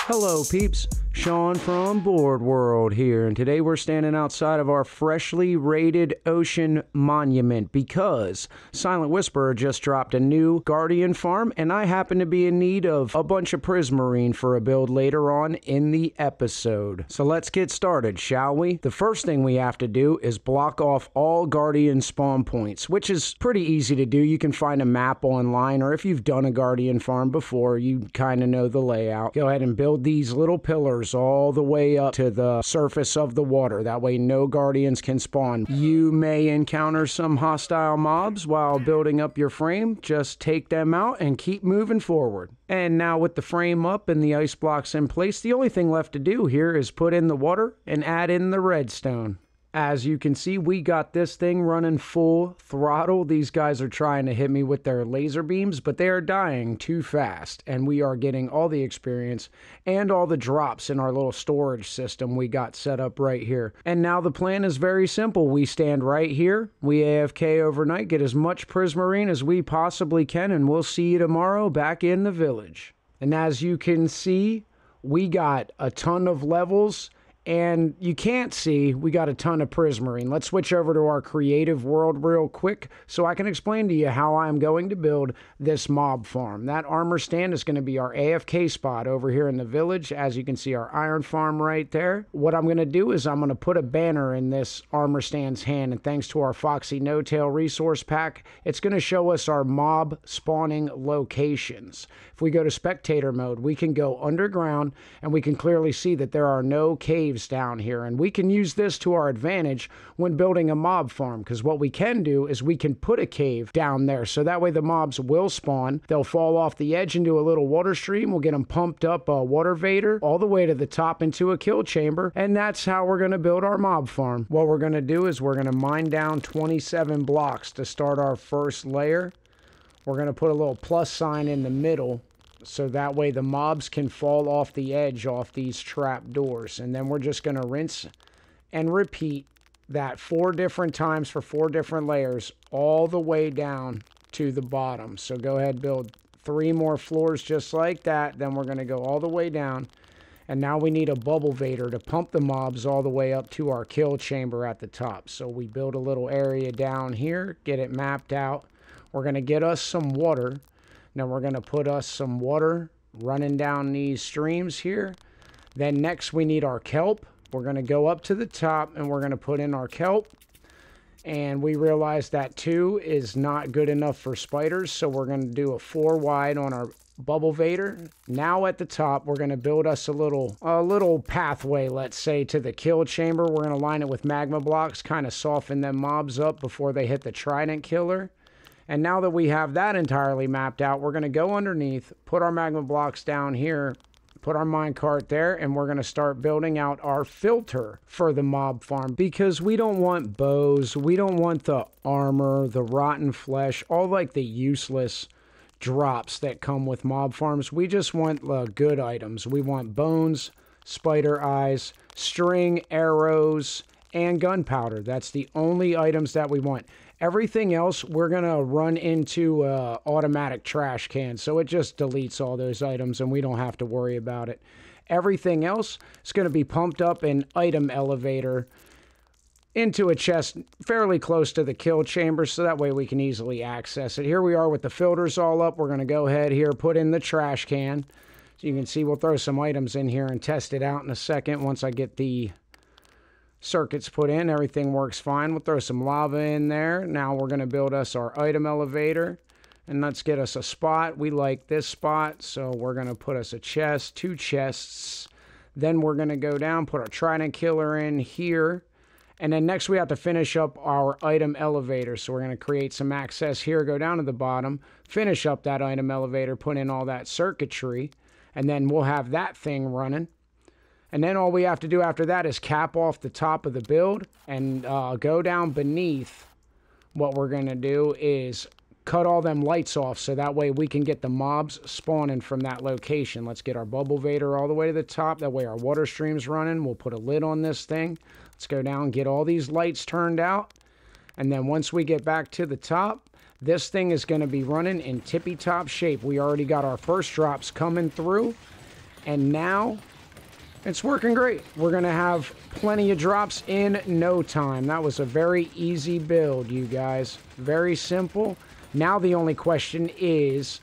Hello peeps, Sean from Board World here, and today we're standing outside of our freshly rated Ocean Monument because Silent Whisperer just dropped a new Guardian farm, and I happen to be in need of a bunch of Prismarine for a build later on in the episode. So let's get started, shall we? The first thing we have to do is block off all Guardian spawn points, which is pretty easy to do. You can find a map online, or if you've done a Guardian farm before, you kind of know the layout. Go ahead and build these little pillars all the way up to the surface of the water. That way no Guardians can spawn. You may encounter some hostile mobs while building up your frame. Just take them out and keep moving forward. And now with the frame up and the ice blocks in place, the only thing left to do here is put in the water and add in the redstone. As you can see, we got this thing running full throttle. These guys are trying to hit me with their laser beams, but they are dying too fast. And we are getting all the experience and all the drops in our little storage system we got set up right here. And now the plan is very simple. We stand right here, we AFK overnight, get as much Prismarine as we possibly can, and we'll see you tomorrow back in the village. And as you can see, we got a ton of levels. And you can't see, we got a ton of Prismarine. Let's switch over to our creative world real quick so I can explain to you how I'm going to build this mob farm. That armor stand is going to be our AFK spot over here in the village. As you can see, our iron farm right there. What I'm going to do is I'm going to put a banner in this armor stand's hand, and thanks to our Foxy No-Tail resource pack, it's going to show us our mob spawning locations. If we go to spectator mode, we can go underground and we can clearly see that there are no caves down here, and we can use this to our advantage when building a mob farm, because what we can do is we can put a cave down there, so that way the mobs will spawn. They'll fall off the edge into a little water stream. We'll get them pumped up a water vader all the way to the top into a kill chamber, and that's how we're going to build our mob farm. What we're going to do is we're going to mine down 27 blocks to start our first layer. We're going to put a little plus sign in the middle, so that way the mobs can fall off the edge off these trap doors. And then we're just going to rinse and repeat that 4 different times for 4 different layers all the way down to the bottom. So go ahead, build 3 more floors just like that. Then we're going to go all the way down. And now we need a bubble vader to pump the mobs all the way up to our kill chamber at the top. So we build a little area down here, get it mapped out. We're going to get us some water. Now we're going to put us some water running down these streams here. Then next we need our kelp. We're going to go up to the top and we're going to put in our kelp. And we realize that 2 is not good enough for spiders, so we're going to do a 4 wide on our bubble vader. Now at the top we're going to build us a little pathway, let's say, to the kill chamber. We're going to line it with magma blocks, kind of soften them mobs up before they hit the trident killer. And now that we have that entirely mapped out, we're going to go underneath, put our magma blocks down here, put our minecart there, and we're going to start building out our filter for the mob farm, because we don't want bows, we don't want the armor, the rotten flesh, all like the useless drops that come with mob farms. We just want good items. We want bones, spider eyes, string, arrows, and gunpowder. That's the only items that we want. Everything else, we're going to run into automatic trash can, so it just deletes all those items and we don't have to worry about it. Everything else is going to be pumped up in item elevator into a chest fairly close to the kill chamber, so that way we can easily access it. Here we are with the filters all up. We're going to go ahead here, put in the trash can. So you can see we'll throw some items in here and test it out in a second once I get the circuits put in. Everything works fine. We'll throw some lava in there. Now we're going to build us our item elevator, and let's get us a spot. We like this spot, so we're going to put us a chest, 2 chests. Then we're going to go down, put our trident killer in here, and then next we have to finish up our item elevator. So we're going to create some access here, go down to the bottom, finish up that item elevator, put in all that circuitry, and then we'll have that thing running. And then all we have to do after that is cap off the top of the build and go down beneath what we're going to do is cut all them lights off so that way we can get the mobs spawning from that location. Let's get our bubble vader all the way to the top. That way our water stream's running. We'll put a lid on this thing. Let's go down and get all these lights turned out. And then once we get back to the top, this thing is going to be running in tippy-top shape. We already got our first drops coming through. And now it's working great. We're going to have plenty of drops in no time. That was a very easy build, you guys. Very simple. Now the only question is,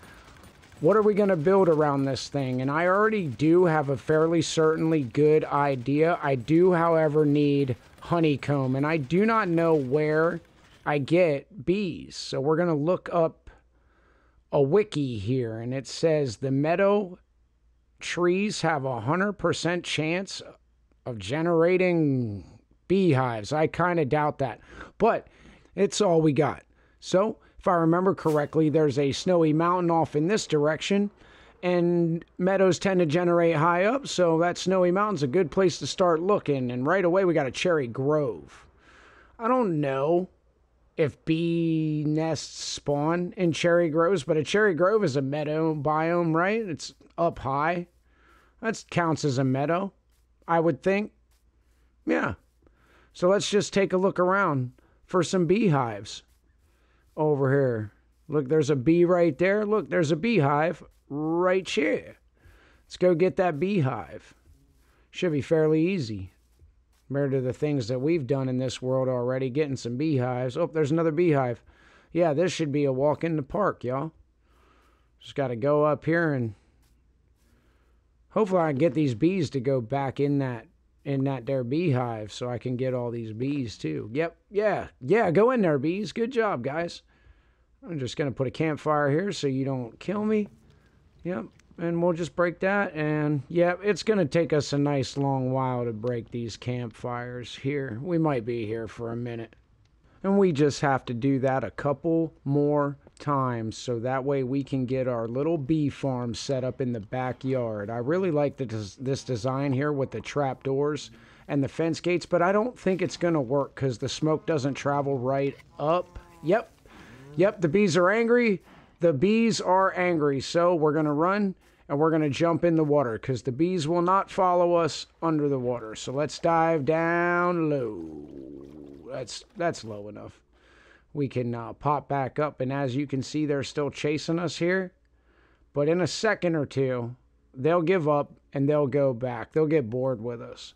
what are we going to build around this thing? And I already do have a fairly certainly good idea. I do, however, need honeycomb. And I do not know where I get bees. So we're going to look up a wiki here. And it says the meadow trees have a 100% chance of generating beehives. I kind of doubt that. But it's all we got. So if I remember correctly, there's a snowy mountain off in this direction, and meadows tend to generate high up, so that snowy mountain's a good place to start looking. And right away, we got a cherry grove. I don't know if bee nests spawn in cherry groves, but a cherry grove is a meadow biome, right? It's up high. That counts as a meadow, I would think. Yeah. So let's just take a look around for some beehives. Over here. Look, there's a bee right there. Look, there's a beehive right here. Let's go get that beehive. Should be fairly easy. Compared to the things that we've done in this world already, getting some beehives. Oh, there's another beehive. Yeah, this should be a walk in the park, y'all. Just got to go up here and hopefully I can get these bees to go back in that there beehive so I can get all these bees too. Yep, yeah, go in there, bees. Good job, guys. I'm just going to put a campfire here so you don't kill me. Yep, and we'll just break that. And yeah, it's going to take us a nice long while to break these campfires here. We might be here for a minute. And we just have to do that a couple more times so that way we can get our little bee farm set up in the backyard. I really like this design here with the trap doors and the fence gates, but I don't think it's going to work because the smoke doesn't travel right up. Yep, the bees are angry. The bees are angry, so we're going to run and we're going to jump in the water because the bees will not follow us under the water. So let's dive down low. That's low enough. We can pop back up, and as you can see, they're still chasing us here. But in a second or two, they'll give up and they'll go back. They'll get bored with us.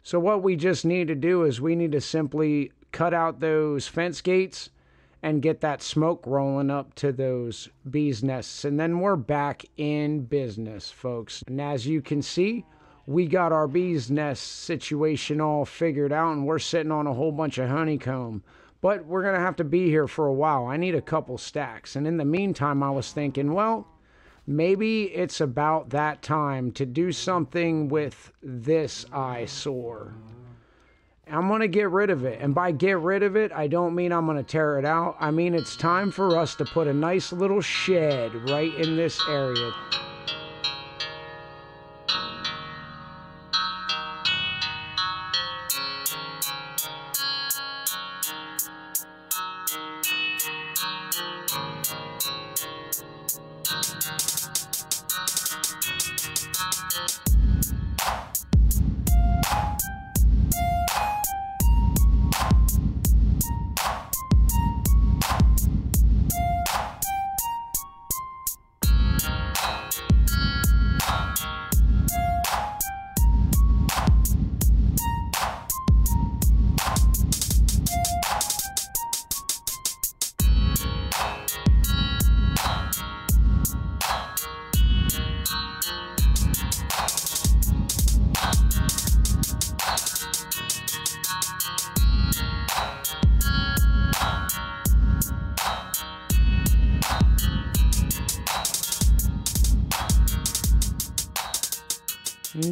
So what we just need to do is we need to simply cut out those fence gates and get that smoke rolling up to those bees' nests. And then we're back in business, folks. And as you can see, we got our bees' nest situation all figured out, and we're sitting on a whole bunch of honeycomb. But we're going to have to be here for a while. I need a couple stacks. And in the meantime, I was thinking, well, maybe it's about that time to do something with this eyesore. I'm going to get rid of it. And by get rid of it, I don't mean I'm going to tear it out. I mean it's time for us to put a nice little shed right in this area.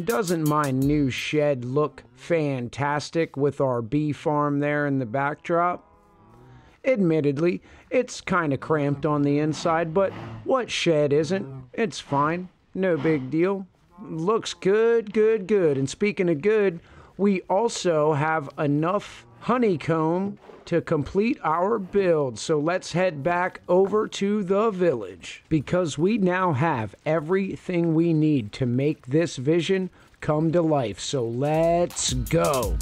Doesn't my new shed look fantastic with our bee farm there in the backdrop? Admittedly, it's kind of cramped on the inside, but what shed isn't? It's fine. No big deal. Looks good, good, good. And speaking of good, we also have enough honeycomb to complete our build. So let's head back over to the village because we now have everything we need to make this vision come to life. So let's go.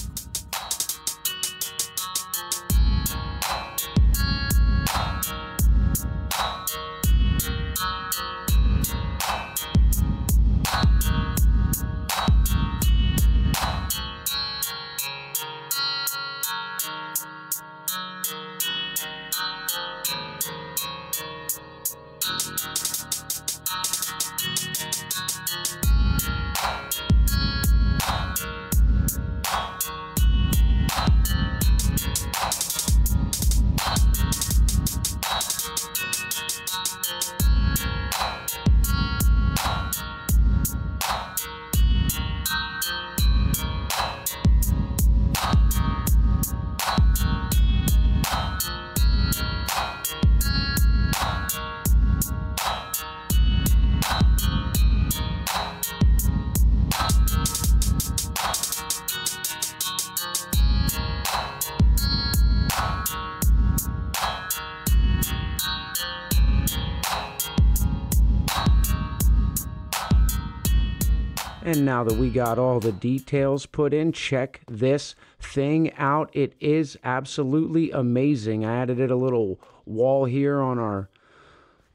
And now that we got all the details put in, check this thing out. It is absolutely amazing. I added it a little wall here on our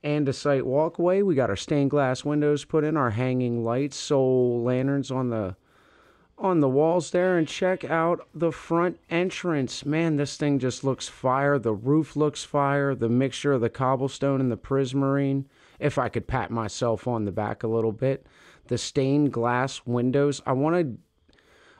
andesite walkway. We got our stained glass windows put in, our hanging lights, soul lanterns on the walls there, and check out the front entrance. Man, this thing just looks fire. The roof looks fire. The mixture of the cobblestone and the prismarine. If I could pat myself on the back a little bit. The stained glass windows. I want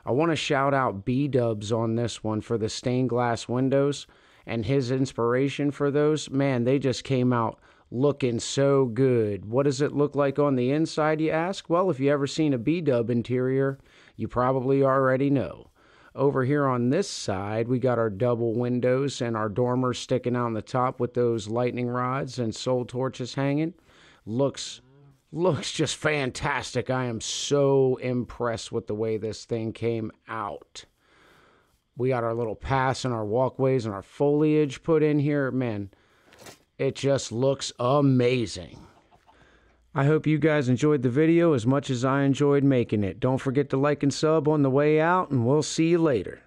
to shout out B-Dubs on this one for the stained glass windows and his inspiration for those. Man, they just came out looking so good. What does it look like on the inside, you ask? Well, if you ever seen a B-Dub interior, you probably already know. Over here on this side, we got our double windows and our dormers sticking out on the top with those lightning rods and soul torches hanging. Looks just fantastic. I am so impressed with the way this thing came out. We got our little paths and our walkways and our foliage put in here. Man, it just looks amazing. I hope you guys enjoyed the video as much as I enjoyed making it. Don't forget to like and sub on the way out, and we'll see you later.